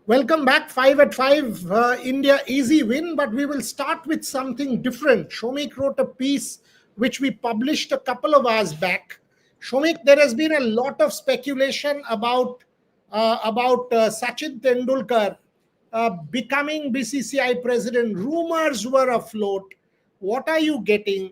Welcome back. 5 at 5. India easy win, but we will start with something different. Shomik wrote a piece which we published a couple of hours back. Shomik, there has been a lot of speculation about Sachin Tendulkar becoming BCCI president. Rumors were afloat. What are you getting?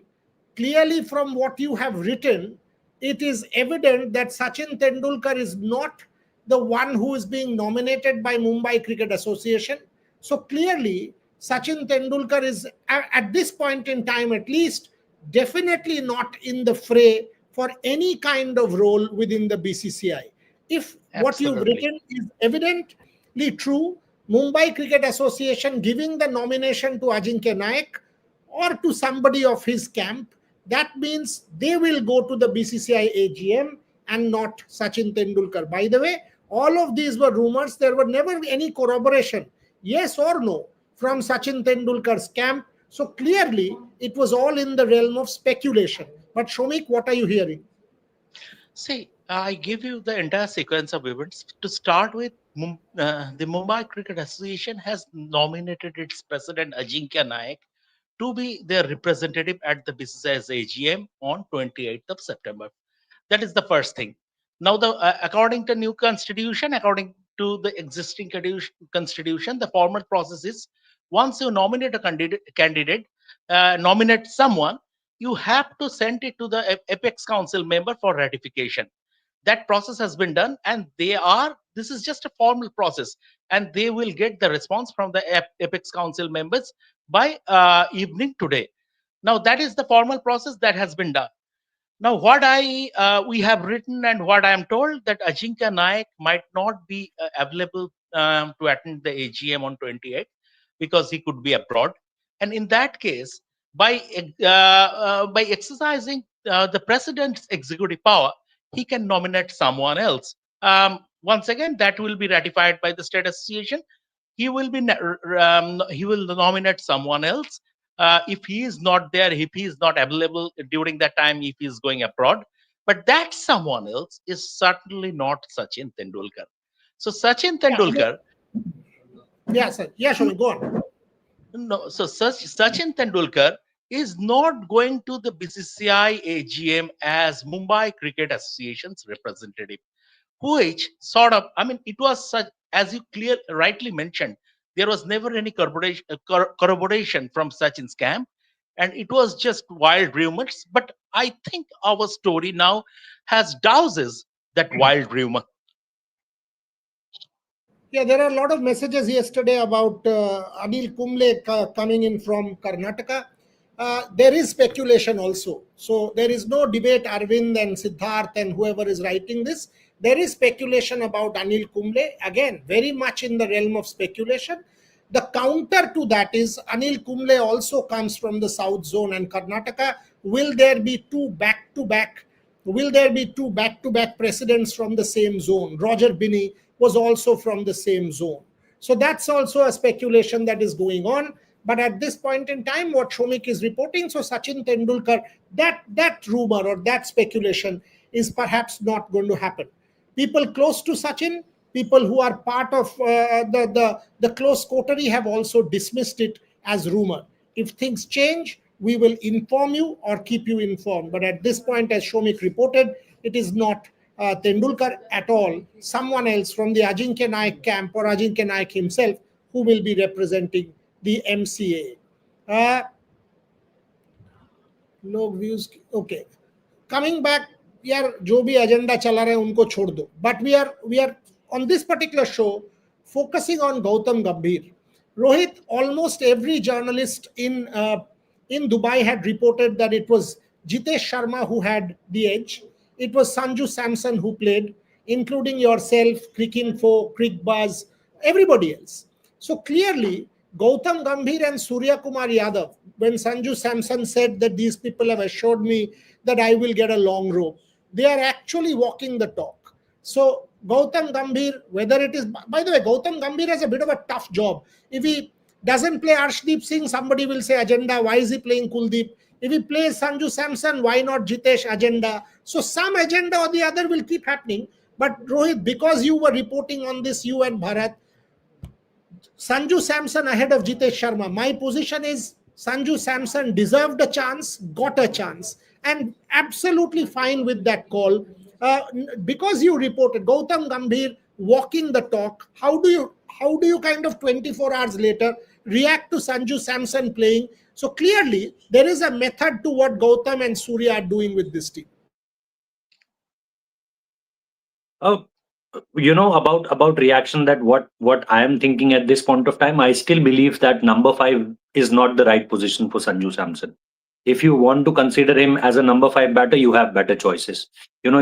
Clearly, from what you have written, it is evident that Sachin Tendulkar is not the one who is being nominated by Mumbai Cricket Association. So clearly, Sachin Tendulkar is, at this point in time at least, definitely not in the fray for any kind of role within the BCCI. If what you've Absolutely. written is evidently true, Mumbai Cricket Association giving the nomination to Ajinkya Naik or to somebody of his camp, that means they will go to the BCCI AGM and not Sachin Tendulkar. By the way, all of these were rumors. There were never any corroboration, yes or no, from Sachin Tendulkar's camp. So clearly, it was all in the realm of speculation. But Shomik, what are you hearing? See, I give you the entire sequence of events. To start with, the Mumbai Cricket Association has nominated its president Ajinkya Naik to be their representative at the BCCI's AGM on 28th of September. That is the first thing. Now, according to new constitution, according to the existing constitution, the formal process is once you nominate a candidate, nominate someone, you have to send it to the Apex Council member for ratification. That process has been done, and this is just a formal process, and they will get the response from the Apex Council members by evening today. Now, that is the formal process that has been done. Now, what I we have written and what I am told that Ajinkya Naik might not be available to attend the AGM on 28th because he could be abroad, and in that case, by exercising the president's executive power, he can nominate someone else. Once again, that will be ratified by the state association. He will nominate someone else if he is not there, if he is not available during that time, if he is going abroad. But that someone else is certainly not Sachin Tendulkar. So Sachin Yeah, Tendulkar, yeah, sir. Yeah, Shomik, go on. no, so Sachin Tendulkar is not going to the BCCI AGM as Mumbai Cricket Association's representative, which sort of, I mean, it was such, as you rightly mentioned, there was never any corroboration from Sachin's camp, and it was just wild rumors. But I think our story now has douses that wild rumor. Yeah, there are a lot of messages yesterday about Anil Kumble coming in from Karnataka. There is speculation also. So there is no debate, Arvind and Siddharth and whoever is writing this. There is speculation about Anil Kumble. Again, very much in the realm of speculation. The counter to that is Anil Kumble also comes from the South Zone and Karnataka. Will there be two back-to-back? Will there be two back-to-back presidents from the same zone? Roger Binney was also from the same zone. So that's also a speculation that is going on. But at this point in time, what Shomik is reporting, so Sachin Tendulkar, that rumor or that speculation is perhaps not going to happen. People close to Sachin, people who are part of the close coterie have also dismissed it as rumor. If things change, we will inform you or keep you informed. But at this point, as Shomik reported, it is not Tendulkar at all. Someone else from the Ajinkya Naik camp or Ajinkya Naik himself who will be representing the MCA. लोग views okay coming back यार जो भी agenda चला रहे हैं उनको छोड़ दो but we are on this particular show focusing on Gautam Gambhir. Rohit, almost every journalist in Dubai had reported that it was Jitesh Sharma who had the edge. It was Sanju Samson who played, including yourself, Cricinfo, Crickbuzz, everybody else. So clearly, Gautam Gambhir and Surya Kumar Yadav, when Sanju Samson said that these people have assured me that I will get a long rope, they are actually walking the talk. So Gautam Gambhir, whether it is, by the way, Gautam Gambhir has a bit of a tough job. If he doesn't play Arshdeep Singh, somebody will say agenda. Why is he playing Kuldeep? If he plays Sanju Samson, why not Jitesh agenda? So some agenda or the other will keep happening. But Rohit, because you were reporting on this, you and Bharat, Sanju Samson ahead of Jitesh Sharma. My position is Sanju Samson deserved a chance, got a chance, and absolutely fine with that call. Because you reported Gautam Gambhir walking the talk, how do you kind of 24 hours later react to Sanju Samson playing? So clearly there is a method to what Gautam and Surya are doing with this team. Uh, about reaction, that what I am thinking at this point of time, I still believe that number 5 is not the right position for Sanju Samson. If you want to consider him as a number 5 batter, you have better choices. You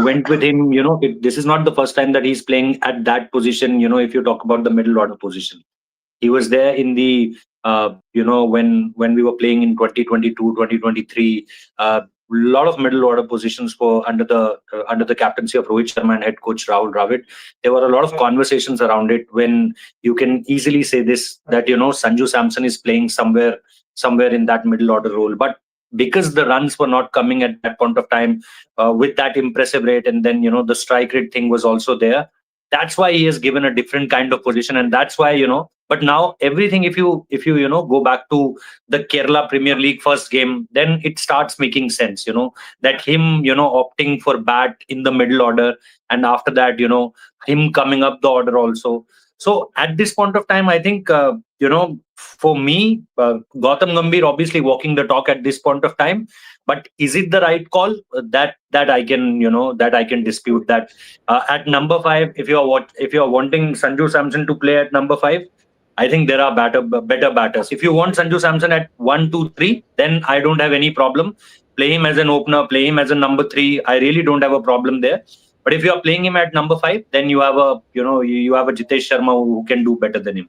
went with him. This is not the first time that he's playing at that position. If you talk about the middle order position, he was there in the when we were playing in 2022, 2023. A lot of middle order positions for under the captaincy of Rohit Sharma and head coach Rahul Dravid. There were a lot of conversations around it, when you can easily say this, that Sanju Samson is playing somewhere in that middle order role. But because the runs were not coming at that point of time with that impressive rate, and then the strike rate thing was also there, that's why he has given a different kind of position. And that's why but now everything, if you go back to the Kerala Premier League first game, then it starts making sense, that him opting for bat in the middle order, and after that him coming up the order also. So at this point of time, I think for me, Gautam Gambhir obviously walking the talk at this point of time. But is it the right call? That I can dispute that. At number 5, if you are wanting Sanju Samson to play at number 5, I think there are better batters. If you want Sanju Samson at 1, 2, 3, then I don't have any problem. Play him as an opener, play him as a number 3. I really don't have a problem there. But if you are playing him at number 5, then you have a Jitesh Sharma who can do better than him.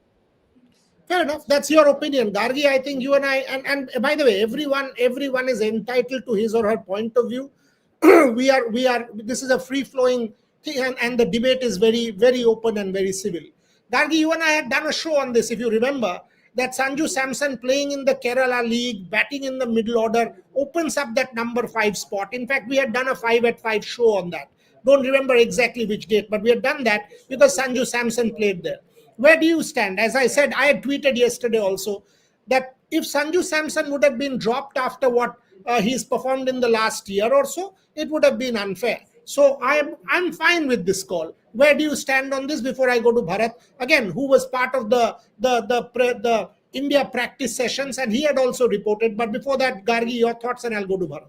Fair enough. That's your opinion, Gargi. I think you and I, and by the way, everyone is entitled to his or her point of view. we are. This is a free flowing thing, and the debate is very, very open and very civil. Gargi, you and I had done a show on this, if you remember, that Sanju Samson playing in the Kerala League, batting in the middle order, opens up that number 5 spot. In fact, we had done a 5 at 5 show on that. Don't remember exactly which date, but we had done that because Sanju Samson played there. Where do you stand? As I said, I had tweeted yesterday also that if Sanju Samson would have been dropped after what he's performed in the last year or so, it would have been unfair. So I'm fine with this call. Where do you stand on this before I go to Bharat again, who was part of the India practice sessions, and he had also reported. But before that, Gargi, your thoughts, and I'll go to Bharat.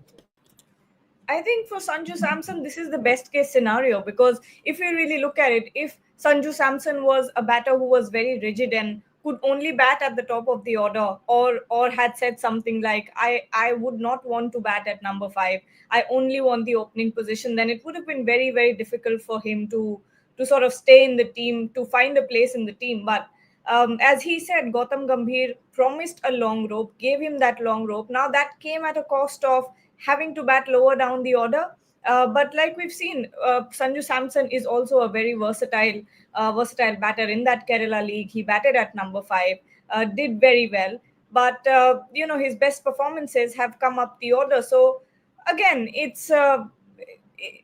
I think for Sanju Samson, this is the best case scenario, because if you really look at it, if Sanju Samson was a batter who was very rigid and could only bat at the top of the order, or had said something like, I would not want to bat at number 5, I only want the opening position, then it would have been very, very difficult for him to sort of stay in the team, to find a place in the team. But as he said, Gautam Gambhir promised a long rope, gave him that long rope. Now that came at a cost of having to bat lower down the order. But like we've seen, Sanju Samson is also a very versatile batter in that Kerala League. He batted at number 5, did very well. But, his best performances have come up the order. So, again, it's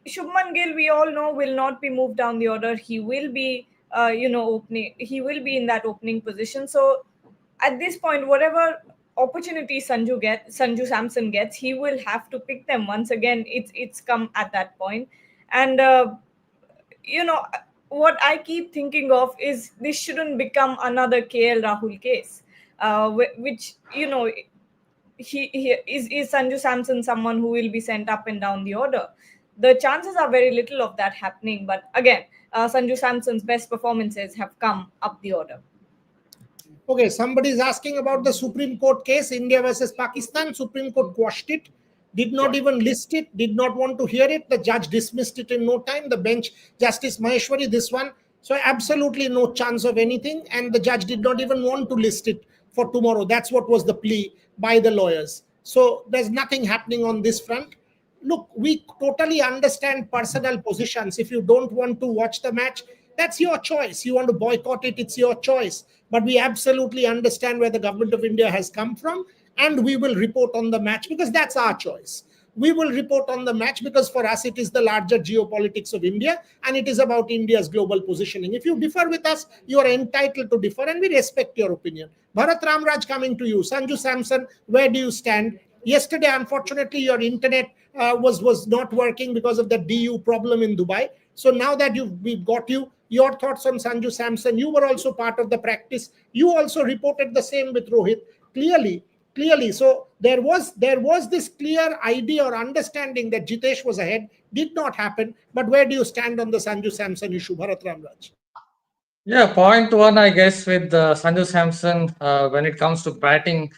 Shubman Gill, we all know, will not be moved down the order. He will be, opening. He will be in that opening position. So, at this point, whatever opportunity Sanju Samson gets, he will have to pick them. Once again, it's come at that point. And what I keep thinking of is this shouldn't become another KL Rahul case, which he is Sanju Samson someone who will be sent up and down the order. The chances are very little of that happening, but again, Sanju Samson's best performances have come up the order. Okay, somebody is asking about the Supreme Court case, India versus Pakistan. Supreme Court quashed it, did not even list it, did not want to hear it. The judge dismissed it in no time. The bench, Justice Maheshwari, this one. So absolutely no chance of anything. And the judge did not even want to list it for tomorrow. That's what was the plea by the lawyers. So there's nothing happening on this front. Look, we totally understand personal positions. If you don't want to watch the match, that's your choice. You want to boycott it, it's your choice. But we absolutely understand where the government of India has come from, and we will report on the match because that's our choice. we will report on the match, because for us it is the larger geopolitics of India and it is about India's global positioning. If you differ with us, you are entitled to differ and we respect your opinion. Bharat Ramraj, coming to you. Sanju Samson, where do you stand? Yesterday, unfortunately, your internet was not working because of the DU problem in Dubai. So now that we've got you, your thoughts on Sanju Samson. You were also part of the practice. You also reported the same with Rohit. Clearly. So there was this clear idea or understanding that Jitesh was ahead. Did not happen. But where do you stand on the Sanju Samson issue, Bharat Ramraj? Yeah, point one, I guess, with Sanju Samson, when it comes to batting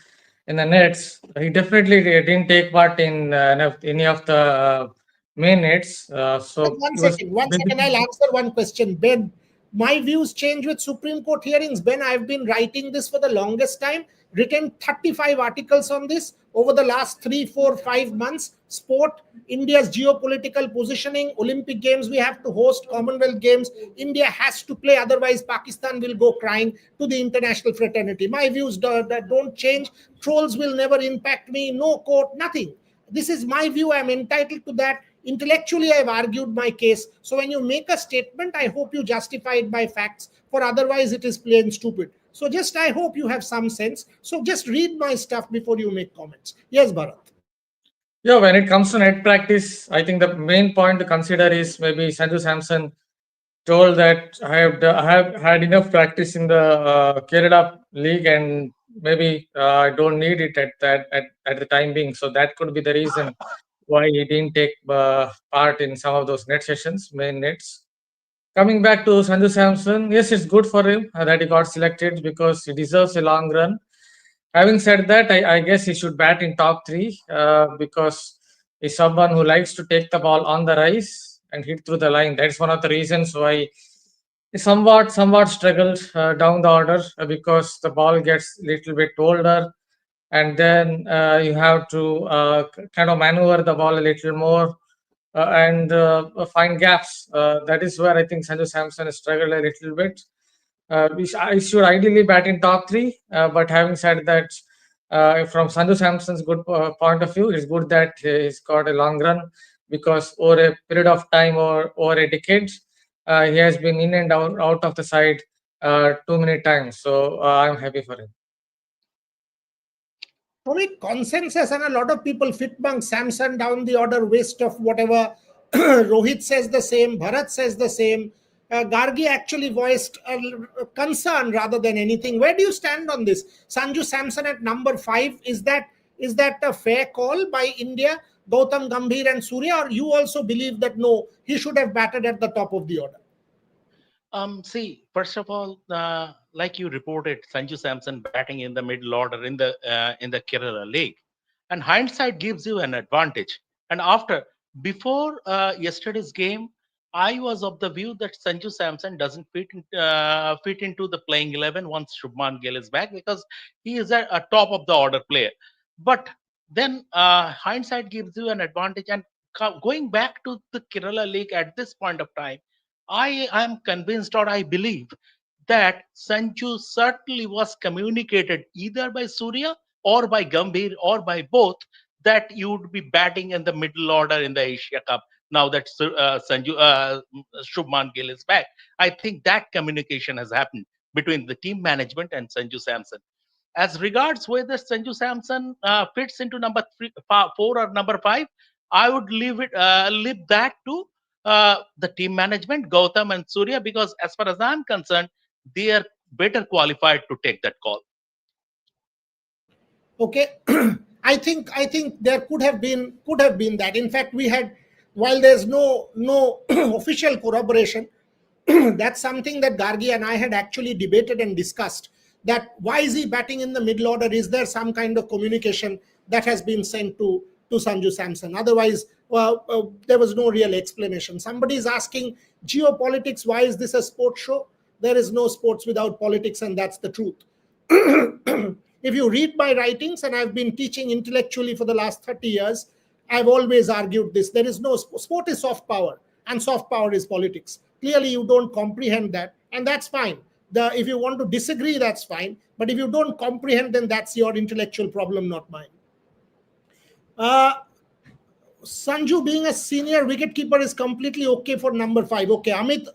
in the nets, he definitely didn't take part in any of the main nets. So One he was second, I'll answer one question. Ben, my views change with Supreme Court hearings. Ben, I've been writing this for the longest time, written 35 articles on this over the last 3, 4, 5 months. Sport, India's geopolitical positioning, Olympic Games we have to host, Commonwealth Games, India has to play, otherwise Pakistan will go crying to the international fraternity. My views that don't change. Trolls will never impact me, no court, nothing. This is my view. I'm entitled to that. Intellectually, I've argued my case. So when you make a statement, I hope you justify it by facts, for otherwise it is plain stupid. So just I hope you have some sense. So just read my stuff before you make comments. Yes, Bharat. Yeah, when it comes to net practice, I think the main point to consider is maybe Sanju Samson told that I have had enough practice in the Kerala league and maybe I don't need it at the time being. So that could be the reason why he didn't take part in some of those net sessions, main nets. Coming back to Sanju Samson, yes, it's good for him that he got selected because he deserves a long run. Having said that, I guess he should bat in top three because he's someone who likes to take the ball on the rise and hit through the line. That's one of the reasons why he somewhat struggled down the order because the ball gets a little bit older, and then you have to kind of maneuver the ball a little more and find gaps. That is where I think Sanju Samson has struggled a little bit. I should ideally bat in top three, but having said that, from Sanju Samson's good point of view, it's good that he's got a long run because over a period of time or over a decade, he has been in and out of the side too many times. So I'm happy for him. Only consensus, and a lot of people fitbunk Samson down the order, waste of whatever. Rohit says the same, Bharat says the same. Gargi actually voiced a concern rather than anything. Where do you stand on this? Sanju Samson at number 5, is that a fair call by India? Gautam Gambhir and Surya, or you also believe that no, he should have batted at the top of the order? See, first of all, like you reported, Sanju Samson batting in the middle order in the Kerala League, and hindsight gives you an advantage. And before yesterday's game, I was of the view that Sanju Samson doesn't fit into the playing 11 once Shubman Gill is back, because he is a top of the order player. But then hindsight gives you an advantage, and going back to the Kerala League at this point of time, I am convinced, or I believe, that Sanju certainly was communicated either by Surya or by Gambhir or by both that you would be batting in the middle order in the Asia Cup now that Shubman Gill is back. I think that communication has happened between the team management and Sanju Samson. As regards whether Sanju Samson fits into number 4 or number 5, I would leave that to the team management, Gautam and Surya, because as far as I'm concerned, they are better qualified to take that call. Okay. I think there could have been that. In fact, we had, while there's no official corroboration, that's something that Gargi and I had actually debated and discussed, that why is he batting in the middle order? Is there some kind of communication that has been sent to Sanju Samson? Otherwise, there was no real explanation. Somebody is asking, geopolitics, why is this a sports show? There is no sports without politics, and that's the truth. If you read my writings, and I've been teaching intellectually for the last 30 years, I've always argued this. There is no sport is soft power, and soft power is politics. Clearly, you don't comprehend that, and that's fine. If you want to disagree, that's fine. But if you don't comprehend, then that's your intellectual problem, not mine. Sanju being a senior wicketkeeper is completely okay for number 5. Okay, Amit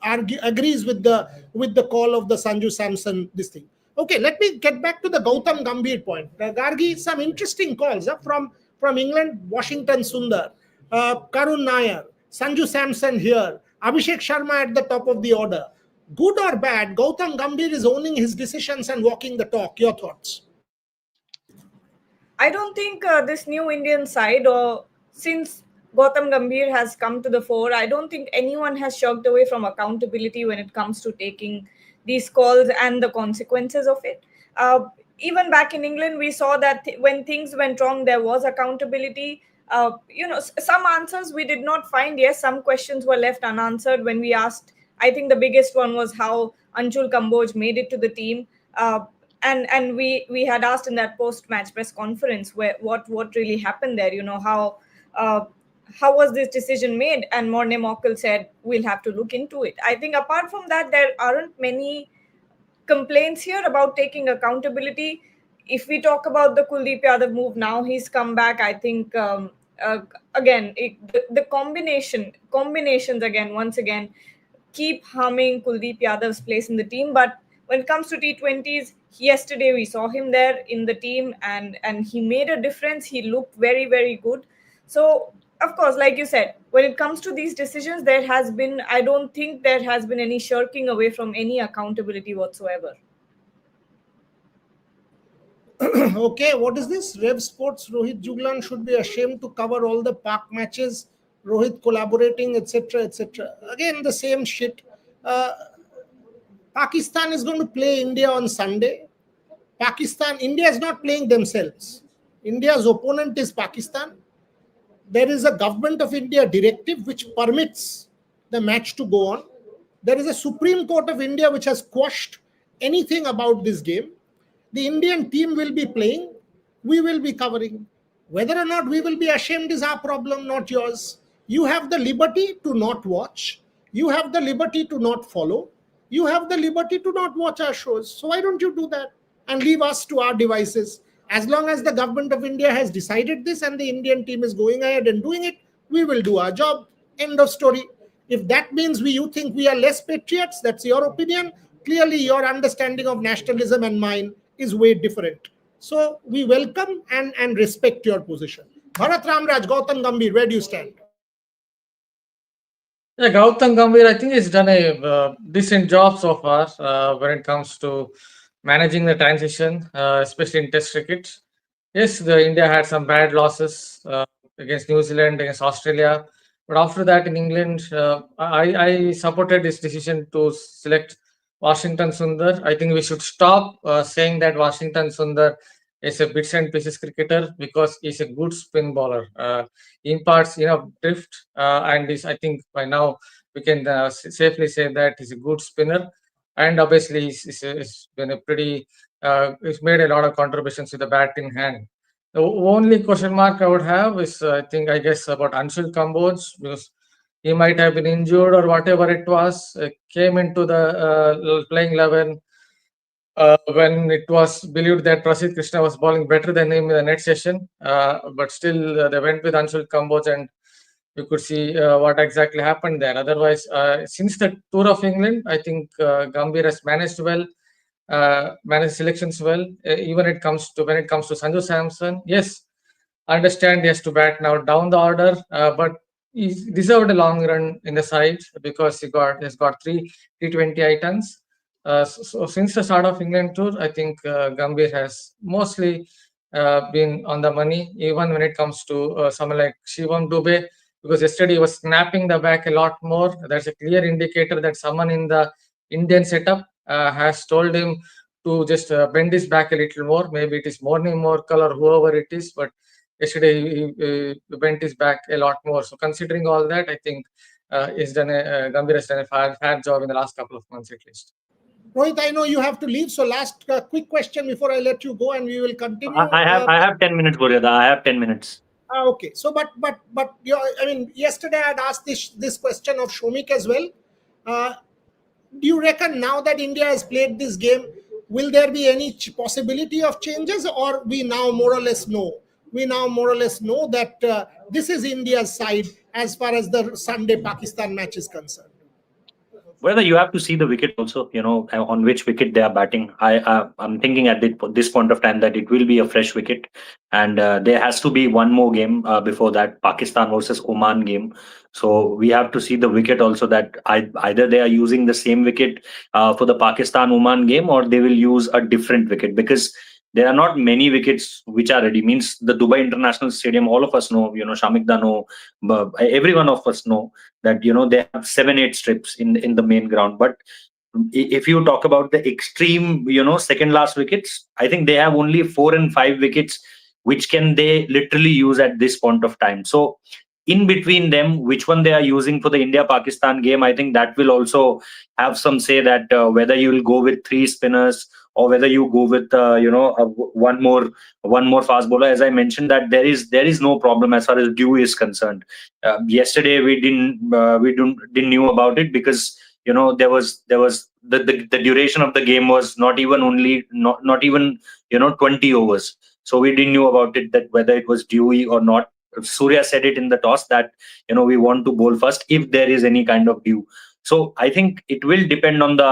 agrees with the call of the Sanju Samson this thing. Okay, let me get back to the Gautam Gambhir point. Gargi, some interesting calls from England. Washington Sundar, Karun Nair, Sanju Samson here, Abhishek Sharma at the top of the order. Good or bad, Gautam Gambhir is owning his decisions and walking the talk. Your thoughts? I don't think this new Indian side, or since Gautam Gambhir has come to the fore, I don't think anyone has shirked away from accountability when it comes to taking these calls and the consequences of it. Even back in England, we saw that when things went wrong, there was accountability. Some answers we did not find. Yes, some questions were left unanswered when we asked. I think the biggest one was how Anshul Kamboj made it to the team. And we had asked in that post match press conference where what really happened there, how was this decision made, and Morne Mockle said we'll have to look into it. I think apart from that, there aren't many complaints here about taking accountability. If we talk about the Kuldeep Yadav move, now he's come back, I think again the combinations again once again keep harming Kuldeep Yadav's place in the team. But when it comes to T20s, yesterday we saw him there in the team, and he made a difference. He looked very, very good. So, of course, like you said, when it comes to these decisions, I don't think there has been any shirking away from any accountability whatsoever. Okay, what is this? Rev Sports, Rohit Juglan should be ashamed to cover all the Pak matches, Rohit collaborating, etc., etc. Again, the same shit. Pakistan is going to play India on Sunday. India is not playing themselves. India's opponent is Pakistan. There is a Government of India directive which permits the match to go on. There is a Supreme Court of India which has quashed anything about this game. The Indian team will be playing. We will be covering. Whether or not we will be ashamed is our problem, not yours. You have the liberty to not watch. You have the liberty to not follow. You have the liberty to not watch our shows. So why don't you do that and leave us to our devices? As long as the Government of India has decided this and the Indian team is going ahead and doing it, we will do our job. End of story. If that means you think we are less patriots, that's your opinion. Clearly, your understanding of nationalism and mine is way different. So we welcome and respect your position. Bharat Ramraj, Gautam Gambhir, where do you stand? Yeah, Gautam Gambhir, I think he's done a decent job so far when it comes to managing the transition, especially in Test cricket. Yes, India had some bad losses against New Zealand, against Australia, but after that in England, I supported his decision to select Washington Sundar. I think we should stop saying that Washington Sundar is a bits and pieces cricketer, because he's a good spin bowler. He imparts drift, and I think by now we can safely say that he's a good spinner. And obviously, he's been a pretty. He's made a lot of contributions with the bat in hand. The only question mark I would have is, I guess, about Anshul Kamboj, because he might have been injured or whatever it was. Came into the playing 11 when it was believed that Prasidh Krishna was bowling better than him in the next session. But still, they went with Anshul Kamboj, and you could see what exactly happened there. Otherwise, since the tour of England, I think Gambhir has managed well, managed selections well. Even when it comes to Sanju Samson, yes, I understand he has to bat now down the order, but he deserved a long run in the side because he's got 3 T20 items. So since the start of England tour, I think Gambhir has mostly been on the money, even when it comes to someone like Shivam Dubey, because yesterday he was snapping the back a lot more. That's a clear indicator that someone in the Indian setup has told him to just bend his back a little more. Maybe it is Morne Morkal or whoever it is, but yesterday he bent his back a lot more. So considering all that, I think Gambhir has done a fair job in the last couple of months at least. Rohit, I know you have to leave, so last quick question before I let you go, and we will continue. I have 10 minutes, Guryada. I have 10 minutes. Okay. So, but yesterday I had asked this question of Shomik as well. Do you reckon now that India has played this game, will there be any possibility of changes, or we now more or less know? We now more or less know that This is India's side as far as the Sunday Pakistan match is concerned. Whether you have to see the wicket also, on which wicket they are batting. I'm thinking at this point of time that it will be a fresh wicket, and there has to be one more game before that Pakistan versus Oman game. So we have to see the wicket also, that either they are using the same wicket for the Pakistan Oman game, or they will use a different wicket, because there are not many wickets which are ready. Means the Dubai International Stadium, all of us know, Shamikda know, every one of us know that they have 7-8 strips in the main ground. But if you talk about the extreme second last wickets, I think they have only 4 and 5 wickets which can they literally use at this point of time. So in between them, which one they are using for the India Pakistan game, I think that will also have some say, that whether you will go with 3 spinners or whether you go with one more fast bowler. As I mentioned, that there is no problem as far as dew is concerned. Yesterday we didn't knew about it, because there was the duration of the game was not even 20 overs. So we didn't know about it, that whether it was dewy or not. Surya said it in the toss that we want to bowl first if there is any kind of dew. So I think it will depend on the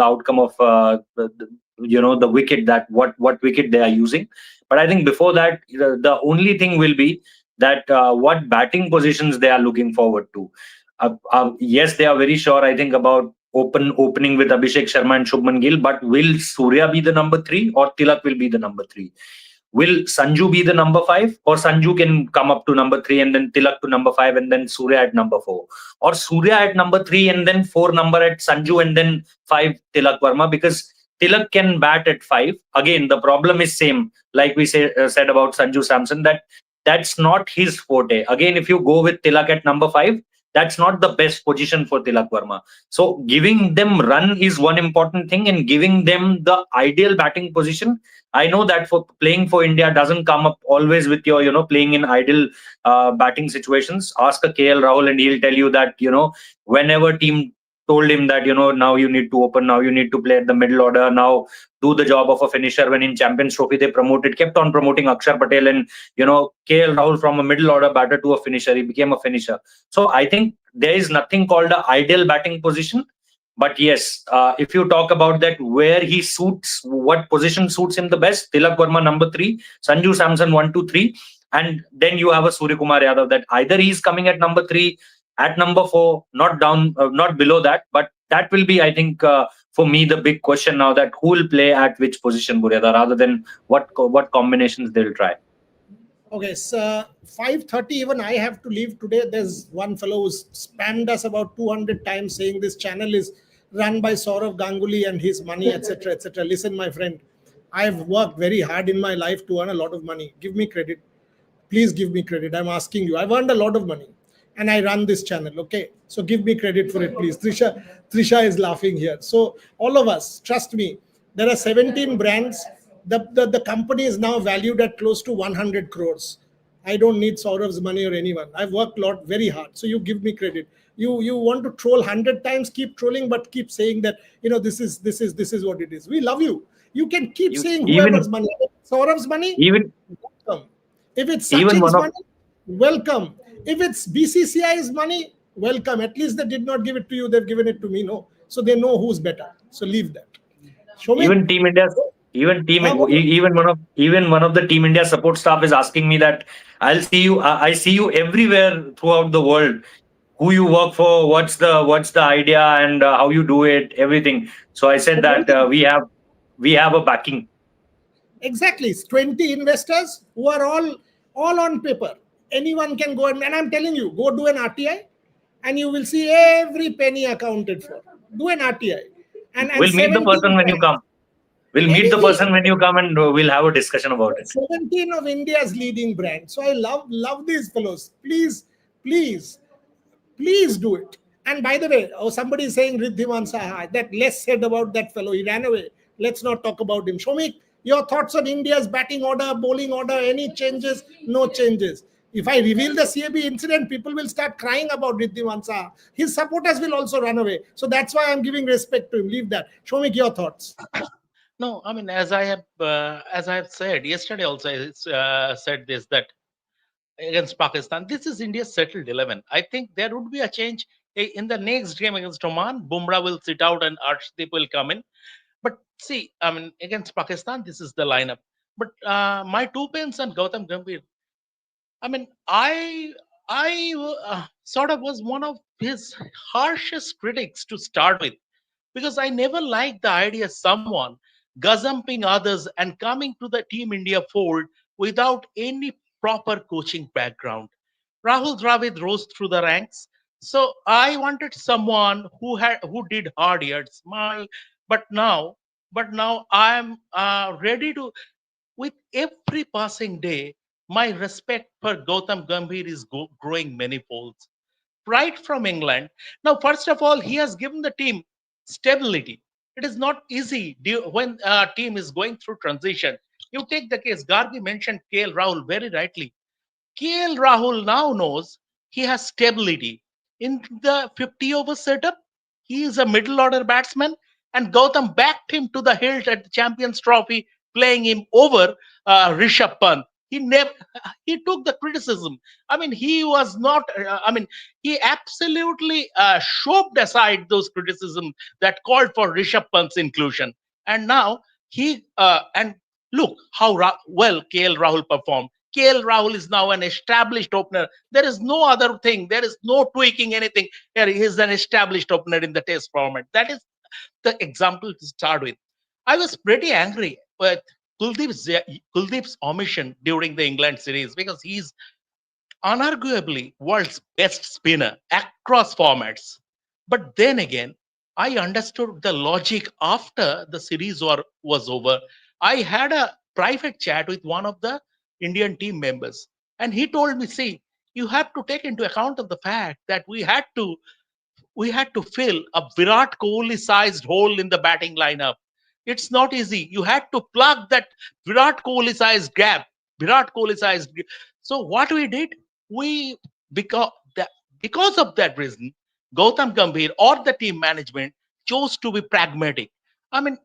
outcome of the wicket, that what wicket they are using. But I think before that, the only thing will be that what batting positions they are looking forward to. Yes, they are very sure, I think, about opening with Abhishek Sharma and Shubman Gill. But will Surya be the number 3, or Tilak will be the number 3? Will Sanju be the number 5, or Sanju can come up to number 3 and then Tilak to number 5 and then Surya at number 4, or Surya at number 3 and then 4 number at Sanju and then 5 Tilak Verma? Because Tilak can bat at 5. Again, the problem is same, like we said about Sanju Samson, that's not his forte. Again, if you go with Tilak at number 5, that's not the best position for Tilak Verma. So giving them run is one important thing, and giving them the ideal batting position. I know that for playing for India doesn't come up always with your playing in ideal batting situations. Ask a KL Rahul and he'll tell you that whenever team told him that now you need to open, now you need to play at the middle order, now do the job of a finisher. When in Champions Trophy they kept on promoting Akshar Patel and KL Rahul from a middle order batter to a finisher. He became a finisher. So I think there is nothing called an ideal batting position. But yes, if you talk about that, where he suits, what position suits him the best, Tilak Verma number 3, Sanju Samson 1, 2, 3, and then you have a Surya Kumar Yadav, that either he's coming at number 3, at number 4, not down, not below that. But that will be, I think, for me, the big question now, that who will play at which position, Buryada, rather than what combinations they'll try. Okay, so 5:30, even I have to leave today. There's one fellow who's spammed us about 200 times saying this channel is run by Saurav Ganguly and his money, etc., etc. Listen, my friend, I've worked very hard in my life to earn a lot of money. Give me credit. Please give me credit. I'm asking you. I've earned a lot of money and I run this channel. Okay, so give me credit for it, please. Trisha is laughing here. So all of us, trust me, there are 17 brands. The company is now valued at close to 100 crores. I don't need Saurav's money or anyone. I've worked a lot, very hard. So you give me credit. You want to troll 100 times, keep trolling, but keep saying that this is what it is. We love you. You can keep saying whoever's money. Saurav's money, welcome. If it's Sachin's money, welcome. If it's BCCI's money, welcome. At least they did not give it to you; they've given it to me. No, so they know who's better. So leave that. Even Team India. Even one of the Team India support staff is asking me that I see you everywhere throughout the world. Who you work for? What's the idea and how you do it? Everything. So I said that we have a backing. Exactly, 20 investors who are all on paper. Anyone can go and I'm telling you, go do an RTI, and you will see every penny accounted for. Do an RTI, and we'll meet the person when you come. We'll meet the person when you come, and we'll have a discussion about it. 17 of India's leading brands. So I love these fellows. Please do it. And by the way, somebody is saying Riddhiman Saha, that less said about that fellow. He ran away. Let's not talk about him. Shomik, your thoughts on India's batting order, bowling order, any changes? No changes. If I reveal the CAB incident, people will start crying about Riddhiman Saha. His supporters will also run away. So that's why I'm giving respect to him. Leave that. Shomik, your thoughts. No, I mean, as I have said yesterday, also I said this, that against Pakistan. This is India's settled 11. I think there would be a change in the next game against Oman. Bumrah will sit out and Arshdeep will come in. But see, I mean, against Pakistan, this is the lineup. But my two pins and Gautam Gambhir. I mean, I sort of was one of his harshest critics to start with because I never liked the idea of someone gazumping others and coming to the Team India fold without any proper coaching background. Rahul Dravid rose through the ranks, so I wanted someone who did hard yards. But now I am ready to. With every passing day, my respect for Gautam Gambhir is growing many folds. Right from England. Now, first of all, he has given the team stability. It is not easy when a team is going through transition. You take the case, Gargi mentioned KL Rahul very rightly. KL Rahul now knows he has stability. In the 50 over setup, he is a middle order batsman, and Gautam backed him to the hilt at the Champions Trophy, playing him over Rishabh Pant. He took the criticism. I mean, he was not. He absolutely shoved aside those criticisms that called for Rishabh Pant's inclusion. And now and look how well KL Rahul performed. KL Rahul is now an established opener. There is no other thing. There is no tweaking anything. Here he is an established opener in the test format. That is the example to start with. I was pretty angry with Kuldeep's omission during the England series because he's unarguably world's best spinner across formats. But then again, I understood the logic after the series was over. I had a private chat with one of the Indian team members, and he told me, see, you have to take into account of the fact that we had to fill a Virat Kohli sized hole in the batting lineup. It's not easy. You had to plug that Virat Kohli sized gap. Virat Kohli sized. So what we did, we because that because of that reason, Gautam Gambhir or the team management chose to be pragmatic. I mean,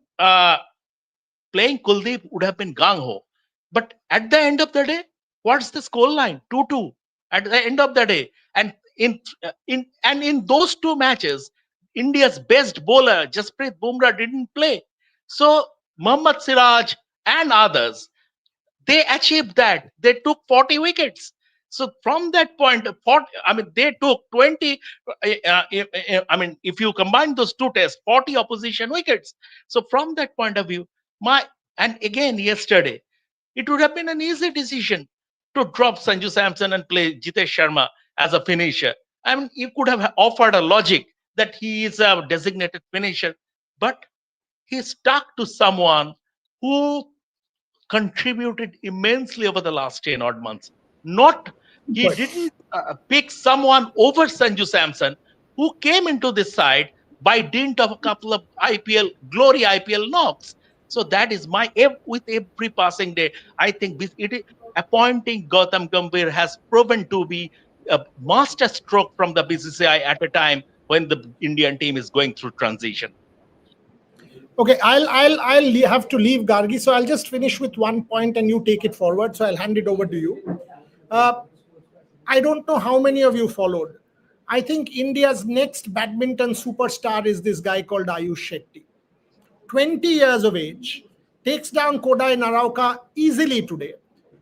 playing Kuldeep would have been gung ho, but at the end of the day, what's the score line? 2-2. At the end of the day, and in those two matches, India's best bowler Jasprit Bumrah didn't play. So Mohammad Siraj and others, they achieved that. They took 40 wickets. So from that point, they took 20. If you combine those two tests, 40 opposition wickets. So from that point of view, and again yesterday, it would have been an easy decision to drop Sanju Samson and play Jitesh Sharma as a finisher. I mean, you could have offered a logic that he is a designated finisher, but he stuck to someone who contributed immensely over the last 10 odd months. He But didn't pick someone over Sanju Samson, who came into this side by dint of a couple of glory IPL knocks. So that is with every passing day, I think appointing Gautam Gambhir has proven to be a master stroke from the BCCI at a time when the Indian team is going through transition. okay, I'll have to leave Gargi, so I'll just finish with one point and you take it forward. So I'll hand it over to you. I don't know how many of you followed. I think India's next badminton superstar is this guy called Ayush Shetty. 20 years of age, takes down Kodai Narauka easily today.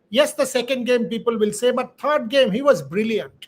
Yes, the second game people will say, but third game he was brilliant.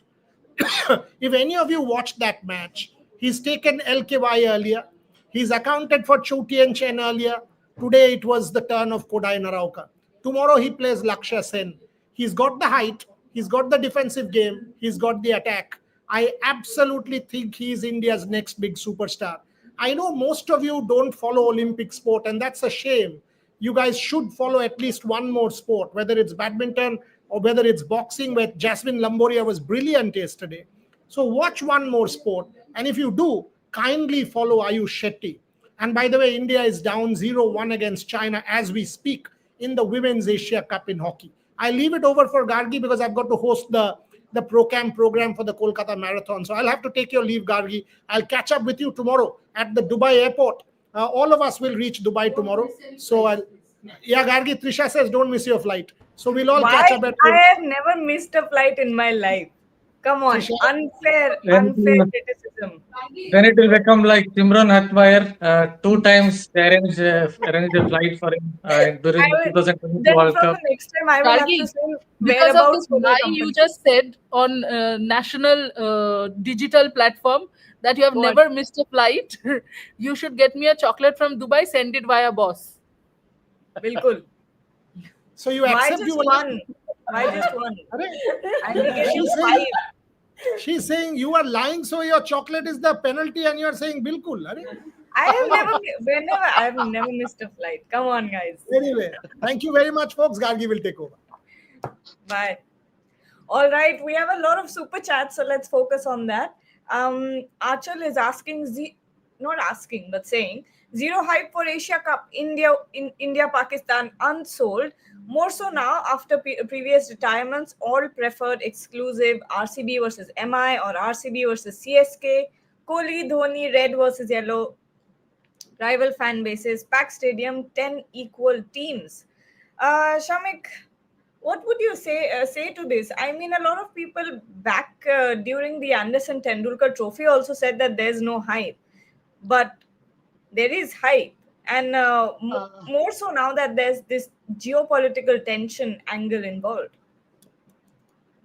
If any of you watched that match, he's taken LKY earlier. He's accounted for Choutien Chen earlier. Today it was the turn of Kodai Narauka. Tomorrow he plays Lakshya Sen. He's got the height. He's got the defensive game. He's got the attack. I absolutely think he's India's next big superstar. I know most of you don't follow Olympic sport, and that's a shame. You guys should follow at least one more sport, whether it's badminton or whether it's boxing, where Jasmine Lamboria was brilliant yesterday. So watch one more sport. And if you do, kindly follow Ayush Shetty. And by the way, India is down 0-1 against China as we speak in the Women's Asia Cup in hockey. I leave it over for Gargi because I've got to host the ProCam program for the Kolkata Marathon. So I'll have to take your leave, Gargi. I'll catch up with you tomorrow at the Dubai airport. All of us will reach Dubai tomorrow. So Yeah, Gargi, Trisha says don't miss your flight. So we'll all Why? catch up at I have never missed a flight in my life. Come on, Trisha? unfair Then it will, criticism. then it will become like Simran Hatmayer, 2 times they arrange a flight for him during I the will, 2022 then World from Cup. the next time, I will have to Gargi, say because of whereabouts this for the lie company. you just said on national digital platform that you have What? never missed a flight, you should get me a chocolate from Dubai, send it via boss. Bilkul. So you Why accept just you were one? Why just one? And we get She's you saying, 5. she's saying you are lying, so your chocolate is the penalty, and you are saying bilkul. I have never missed a flight. Come on, guys. Anyway, thank you very much, folks. Gargi will take over. Bye. All right, we have a lot of super chats, so let's focus on that. Archel is asking, not asking, but saying zero hype for Asia Cup. India, Pakistan unsold. More so now after previous retirements. All preferred exclusive RCB versus MI or RCB versus CSK. Kohli, Dhoni, red versus yellow. Rival fan bases, packed stadium, 10 equal teams. Shamik, what would you say to this? I mean, a lot of people back during the Anderson Tendulkar Trophy also said that there's no hype, but there is hype, and more so now that there's this geopolitical tension angle involved.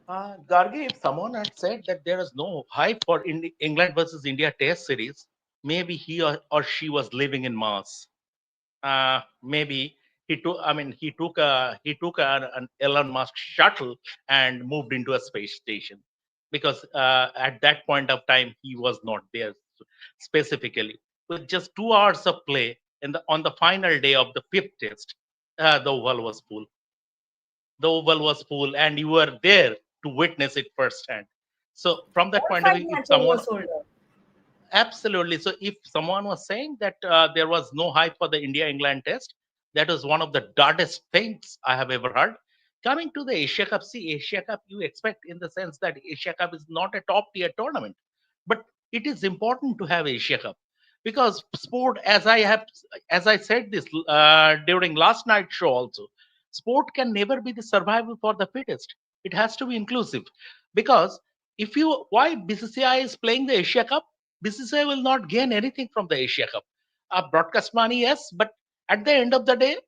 Gargi, if someone had said that there is no hype for England versus India Test series, maybe he or she was living in Mars. Maybe he took an Elon Musk shuttle and moved into a space station, because at that point of time he was not there specifically. With just 2 hours of play on the final day of the fifth test, the oval was full. The oval was full, and you were there to witness it firsthand. So from that All point of 5 view, if matches were someone sold out. absolutely. So if someone was saying that there was no hype for the India-England test, that was one of the dullest things I have ever heard. Coming to the Asia Cup, see, Asia Cup you expect in the sense that Asia Cup is not a top tier tournament, but it is important to have Asia Cup, because sport, as I said this during last night's show also, sport can never be the survival for the fittest. It has to be inclusive, because if you why BCCI is playing the Asia Cup, BCCI will not gain anything from the Asia Cup. Broadcast money, yes, but at the end of the day,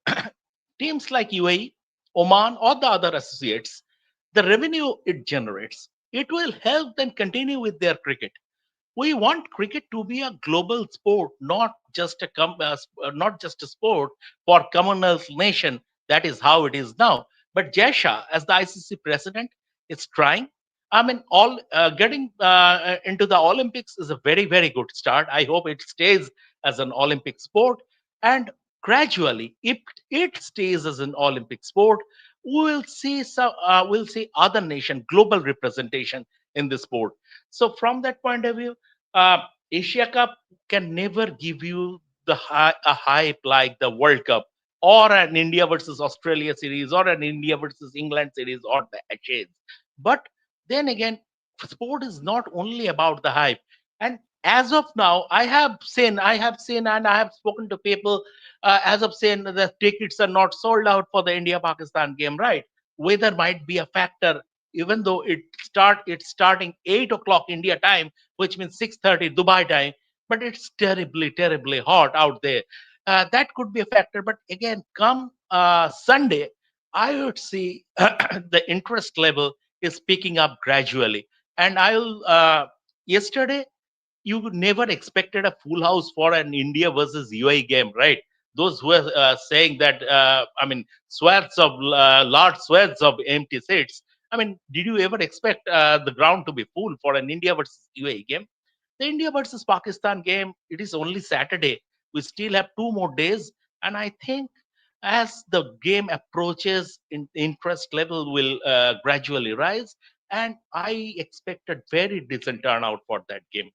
teams like UAE, Oman, or the other associates, the revenue it generates, it will help them continue with their cricket. We want cricket to be a global sport, not just a sport for Commonwealth nation. That is how it is now. But Jesha, as the ICC president, is trying. I mean, all getting into the Olympics is a very, very good start. I hope it stays as an Olympic sport, and gradually, if it stays as an Olympic sport, we'll see other nation global representation in the sport. So from that point of view, uh, Asia Cup can never give you a hype like the World Cup, or an India versus Australia series, or an India versus England series, or the Ashes. But then again, sport is not only about the hype. And as of now, and I have spoken to people. As of saying, the tickets are not sold out for the India-Pakistan game. Right? Weather might be a factor, even though it's starting 8 o'clock India time, which means 6:30 Dubai time, but it's terribly, terribly hot out there. That could be a factor. But again, come Sunday, I would see the interest level is picking up gradually. And yesterday, you never expected a full house for an India versus UAE game, right? Those who were saying that, large swaths of empty seats. I mean, did you ever expect the ground to be full for an India versus UAE game? The India versus Pakistan game, it is only Saturday. We still have 2 more days. And I think as the game approaches, interest level will gradually rise. And I expected very decent turnout for that game.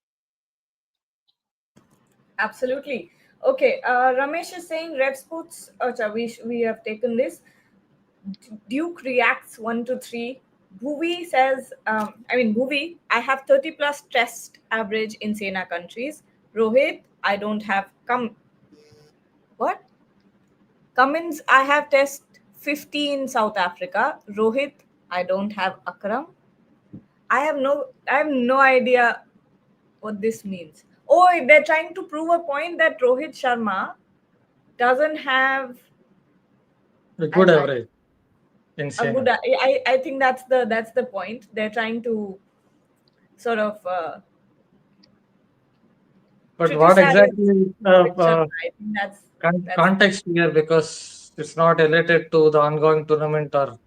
Absolutely. Okay, Ramesh is saying Rev Sports. We have taken this. Duke reacts 1 to 3. Bhuvi says, Bhuvi, I have 30 plus test average in Sena countries. Rohit, I don't have come. What? Cummins, I have test 50 in South Africa. Rohit, I don't have Akram. I have no idea what this means. Oh, they're trying to prove a point that Rohit Sharma doesn't have A good I- average in a good. Sena. I think that's the point. They're trying to sort of But what criticize exactly Rohit Sharma. I think that's context here, because it's not related to the ongoing tournament, or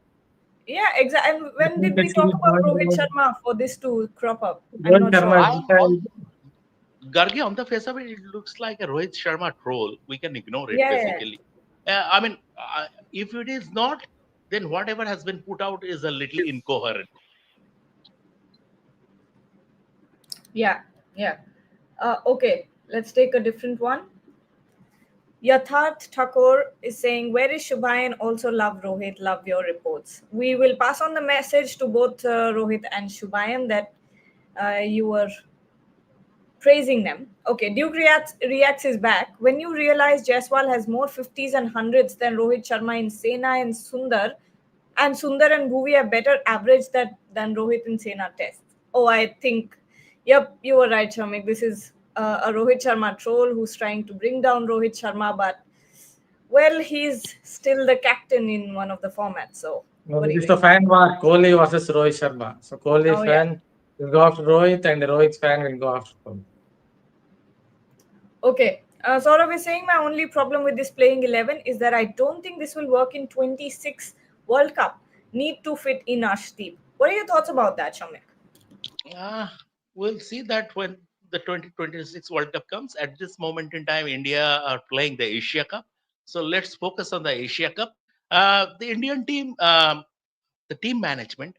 yeah, exactly. And I when think did we it's talk still about going Rohit on. Sharma for this to crop up? I'm Rohit not sure. Sharma is I'm all, retired. Gargi, on the face of it, it looks like a Rohit Sharma troll. We can ignore it Yeah. basically. I mean, if it is not, then whatever has been put out is a little incoherent. Yeah, yeah. Okay, let's take a different one. Yatharth Thakur is saying, where is Shubhayan? Also love Rohit, love your reports. We will pass on the message to both Rohit and Shubhayan that you were praising them. Okay, Duke reacts is back. When you realize Jaiswal has more 50s and 100s than Rohit Sharma in Sena and Sundar and Bhuvi have better average than Rohit and Sena tests. Oh, I think, yep, you were right, Shamik. This is a Rohit Sharma troll who's trying to bring down Rohit Sharma, but well, he's still the captain in one of the formats. So No, what do it you is the think? fan war, Kohli versus Rohit Sharma. So Kohli Oh yeah. fan will go after Rohit, and the Rohit fan will go after Kohli. Okay. Saurav is saying my only problem with this playing 11 is that I don't think this will work in 26 World Cup. Need to fit in Arshdeep. What are your thoughts about that, Shamik? Uh, we'll see that when the 2026 World Cup comes. At this moment in time, India are playing the Asia Cup. So let's focus on the Asia Cup. The Indian team, the team management,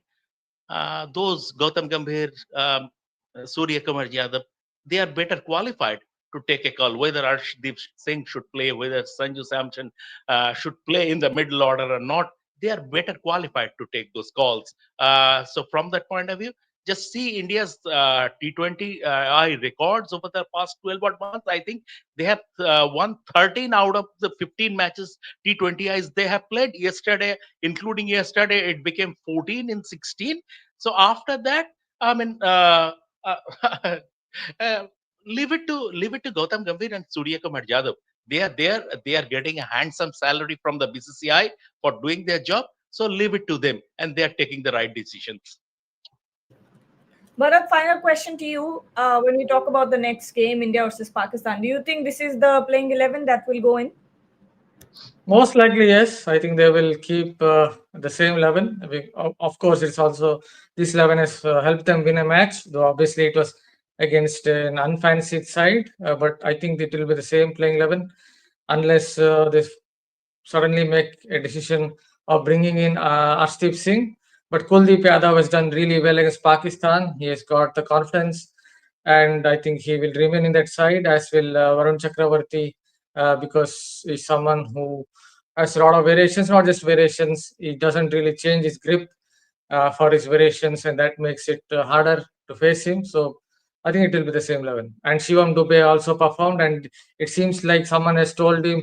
those Gautam Gambhir, Surya Kumar Yadav, they are better qualified to take a call whether Arshdeep Singh should play, whether Sanju Samson should play in the middle order or not. They are better qualified to take those calls. So from that point of view, just see India's T20 I records over the past 12 odd months. I think they have won 13 out of the 15 matches T20Is they have played. Yesterday, including yesterday, it became 14 in 16. So after that, I mean, uh, uh, leave it to Gautam Gambhir and Surya Kumar Yadav. They are there. They are getting a handsome salary from the BCCI for doing their job. So leave it to them, and they are taking the right decisions. Bharat, final question to you. When we talk about the next game, India versus Pakistan, do you think this is the playing 11 that will go in? Most likely, yes. I think they will keep the same 11. Of course, it's also this 11 has helped them win a match, though obviously it was against an unfancied side. But I think it will be the same playing 11 unless they suddenly make a decision of bringing in Arshdeep Singh. But Kuldeep Yadav has done really well against Pakistan. He has got the confidence, and I think he will remain in that side, as will Varun Chakravarti, because he's someone who has a lot of variations, not just variations. He doesn't really change his grip for his variations, and that makes it harder to face him. So I think it will be the same 11. And Shivam Dubey also performed, and it seems like someone has told him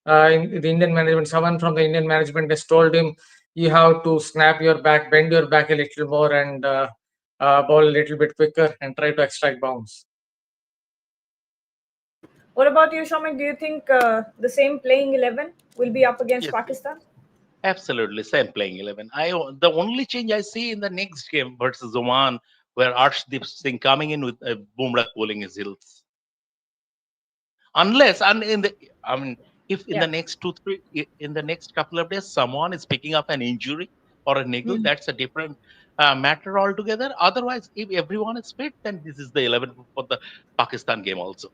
in the Indian management, someone from the Indian management has told him, you have to snap your back, bend your back a little more, and bowl a little bit quicker and try to extract bounds. What about you, Shamik? Do you think the same playing 11 will be up against Yes, Pakistan? absolutely. Same playing 11. The only change I see in the next game versus Oman, where Arshdeep Singh coming in with Bumrah cooling his heels. Unless, and in the, I mean, if in Yeah. the next in the next couple of days, someone is picking up an injury or a niggle, Mhm. that's a different matter altogether. Otherwise, if everyone is fit, then this is the 11 for the Pakistan game also.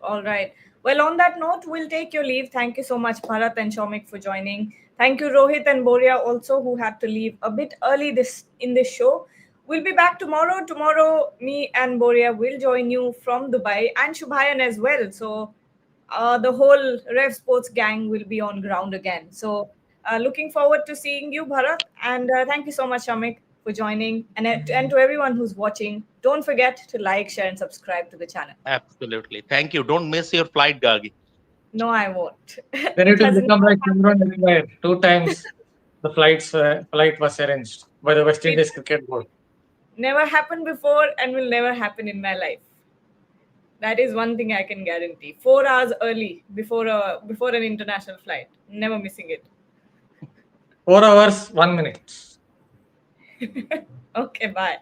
All right. Well, on that note, we'll take your leave. Thank you so much, Bharat and Shomik, for joining. Thank you, Rohit and Boria, also, who had to leave a bit early this show. We'll be back tomorrow. Tomorrow, me and Boria will join you from Dubai and Shubhayan as well. So the whole Rev Sports gang will be on ground again. So looking forward to seeing you, Bharat. And thank you so much, Shamik, for joining. And to everyone who's watching, don't forget to like, share, and subscribe to the channel. Absolutely. Thank you. Don't miss your flight, Gagi. No, I won't. Then it will has become never like Simran required 2 times the flight was arranged by the West Indies Cricket Board. never happened before and will never happen in my life. That is one thing I can guarantee. 4 hours early before an international flight. Never missing it. 4 hours, 1 minute. Okay, bye.